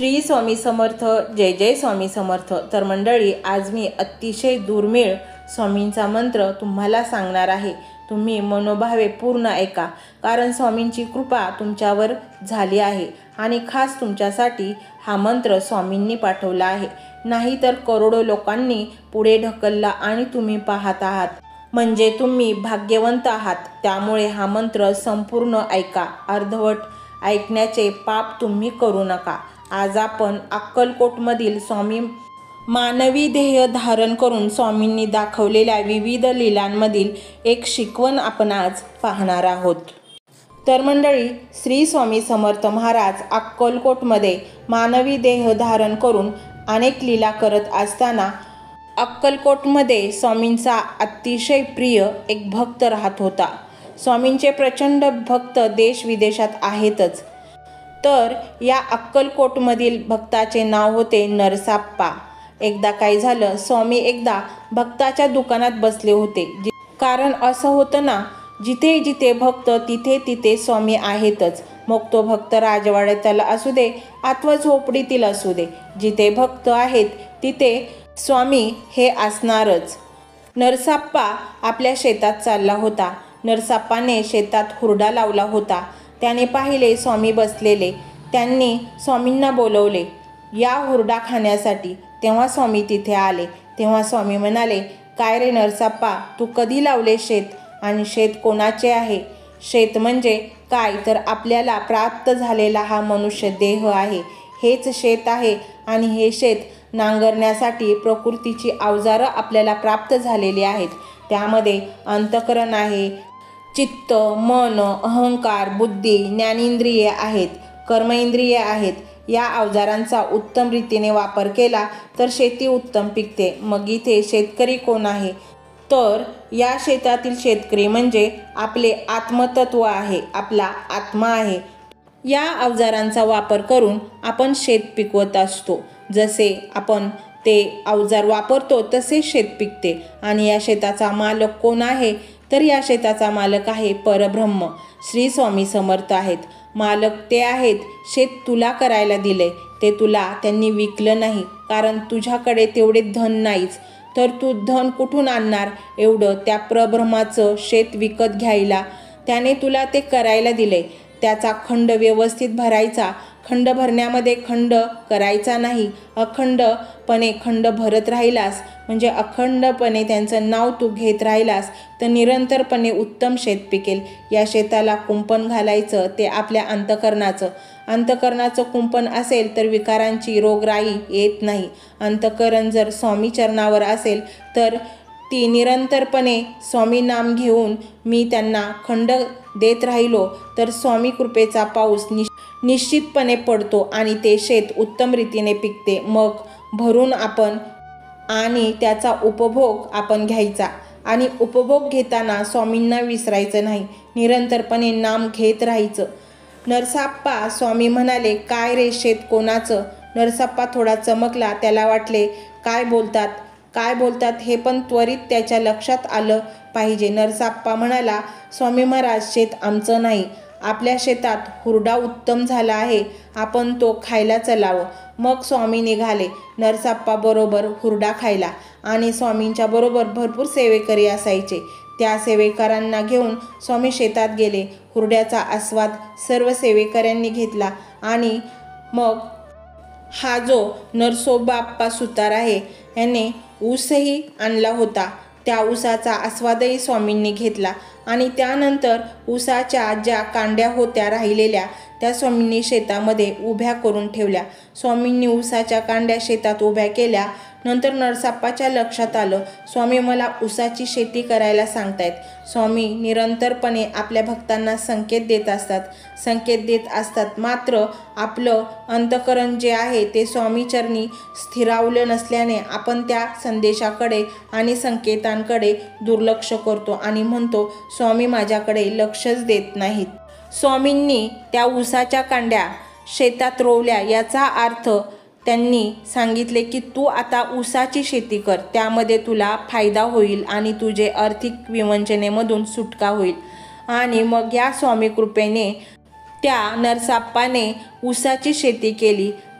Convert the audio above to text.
श्री स्वामी समर्थ. जय जय स्वामी समर्थ. तर मंडळी, आज मी अतिशय दुर्मिळ स्वामींचा मंत्र तुम्हाला सांगणार आहे. तुम्ही मनोभावे पूर्ण ऐका, कारण स्वामींची कृपा तुमच्यावर झाली आहे आणि खास तुमच्यासाठी हा मंत्र स्वामींनी पाठवला आहे. नाहीतर करोडो लोकांनी पुढे ढकलला आणि तुम्ही पाहत आहात, म्हणजे तुम्ही भाग्यवंत आहात. त्यामुळे हा मंत्र संपूर्ण ऐका. अर्धवट ऐकण्याचे पाप तुम्ही करू नका. आज आपण अक्कलकोटमधील स्वामी मानवी देह धारण करून स्वामींनी दाखवलेल्या विविध लीलांमधील एक शिकवण आपण आज पाहणार आहोत. तर मंडळी, श्री स्वामी समर्थ महाराज अक्कलकोटमध्ये मानवी देह धारण करून अनेक लीला करत असताना अक्कलकोटमध्ये स्वामींचा अतिशय प्रिय एक भक्त राहत होता. स्वामींचे प्रचंड भक्त देश विदेशात आहेतच. तर या अक्कलकोटमधील भक्ताचे नाव होते नरसाप्पा. एकदा काय झालं, स्वामी एकदा भक्ताच्या दुकानात बसले होते. कारण असं होतं ना, जिथे जिथे भक्त तिथे तिथे स्वामी आहेतच. मग तो भक्त राजवाड्यातील असू दे अथवा झोपडीतील असू दे, जिथे भक्त आहेत तिथे स्वामी हे असणारच. नरसाप्पा आपल्या शेतात चालला होता. नरसाप्पाने शेतात हुरडा लावला होता. त्याने पाहिले स्वामी बसलेले. त्यांनी स्वामींना बोलवले या हुरडा खाण्यासाठी. तेव्हा स्वामी तिथे आले. तेव्हा स्वामी म्हणाले, काय रे नरसाप्पा, तू कधी लावले शेत आणि शेत कोणाचे आहे? शेत म्हणजे काय तर आपल्याला प्राप्त झालेला हा मनुष्य देह आहे. हेच शेत आहे आणि हे शेत नांगरण्यासाठी प्रकृतीची अवजारं आपल्याला प्राप्त झालेली आहेत. त्यामध्ये अंतःकरण आहे, चित्त, मन, अहंकार, बुद्धी, ज्ञानेंद्रिये आहेत, कर्मेंद्रिये आहेत. या अवजारांचा उत्तम रीतीने वापर केला तर शेती उत्तम पिकते. मग इथे शेतकरी कोण आहे? तर या शेतातील शेतकरी म्हणजे आपले आत्मतत्व आहे, आपला आत्मा आहे. या अवजारांचा वापर करून आपण शेत पिकवत असतो. जसे आपण ते अवजार वापरतो तसे शेत पिकते. आणि या शेताचा मालक कोण आहे? तर या शेताचा मालक आहे परब्रह्म, श्री स्वामी समर्थ आहेत. मालक ते आहेत. शेत तुला करायला दिले, ते तुला त्यांनी विकलं नाही, कारण तुझ्याकडे तेवढे धन नाहीच. तर तू धन कुठून आणणार एवढं त्या परब्रह्माचं शेत विकत घ्यायला? त्याने तुला ते करायला दिले. त्याचा खंड व्यवस्थित भरायचा. खंड भरण्यामध्ये खंड करायचा नाही. अखंडपणे खंड भरत राहिलास, म्हणजे अखंडपणे त्यांचं नाव तू घेत राहिलास, तर निरंतरपणे उत्तम शेत पिकेल. या शेताला कुंपण घालायचं ते आपल्या अंतःकरणाचं. अंतःकरणाचं कुंपण असेल तर विकारांची रोगराई येत नाही. अंतःकरण जर स्वामी चरणावर असेल तर ती निरंतरपणे स्वामी नाम घेऊन मी त्यांना खंड देत राहिलो तर स्वामी कृपेचा पाऊस निश्चितपणे पडतो आणि ते शेत उत्तम रीतीने पिकते. मग भरून आपण आणि त्याचा उपभोग आपण घ्यायचा. आणि उपभोग घेताना स्वामींना विसरायचं नाही, निरंतरपणे नाम घेत राहायचं. नरसाप्पा स्वामी म्हणाले, काय रे शेत कोणाचं? नरसाप्पा थोडा चमकला. त्याला वाटले काय बोलतात हे पण त्वरित त्याच्या लक्षात आलं पाहिजे. नरसाप्पा म्हणाला, स्वामी महाराज, शेत आमचं नाही. आपल्या शेतात हुरडा उत्तम झाला आहे, आपण तो खायला चलावं. मग स्वामी निघाले नरसाप्पा बरोबर हुरडा खायला. आणि स्वामींच्या बरोबर भरपूर सेवेकरी असायचे. त्या सेवेकरांना घेऊन स्वामी शेतात गेले. हुरड्याचा आस्वाद सर्व सेवेकऱ्यांनी घेतला. आणि मग हा जो नरसोबाप्पा सुतार आहे याने ऊसही आणला होता. त्या ऊसाचा आस्वादही स्वामींनी घेतला. आणि त्यानंतर ऊसाच्या ज्या कांड्या होत्या राहिलेल्या त्या स्वामींनी शेतामध्ये उभ्या करून ठेवल्या. स्वामींनी ऊसाच्या कांड्या शेतात उभ्या केल्या. नंतर नरसाप्पाच्या लक्षात आलं, स्वामी मला ऊसाची शेती करायला सांगतायत. स्वामी निरंतरपणे आपल्या भक्तांना संकेत देत असतात. मात्र आपलं अंतःकरण जे आहे ते स्वामीचरणी स्थिरावलं नसल्याने आपण त्या संदेशाकडे आणि संकेतांकडे दुर्लक्ष करतो आणि म्हणतो स्वामी माझ्याकडे लक्षच देत नाहीत. स्वामींनी त्या ऊसाच्या कांड्या शेतात रोवल्या. याचा अर्थ त्यांनी सांगितले की तू आता ऊसाची शेती कर, त्यामध्ये तुला फायदा होईल आणि तुझे आर्थिक विवंचनेमधून सुटका होईल. आणि मग या स्वामी कृपेने त्या नरसाप्पाने ऊसाची शेती केली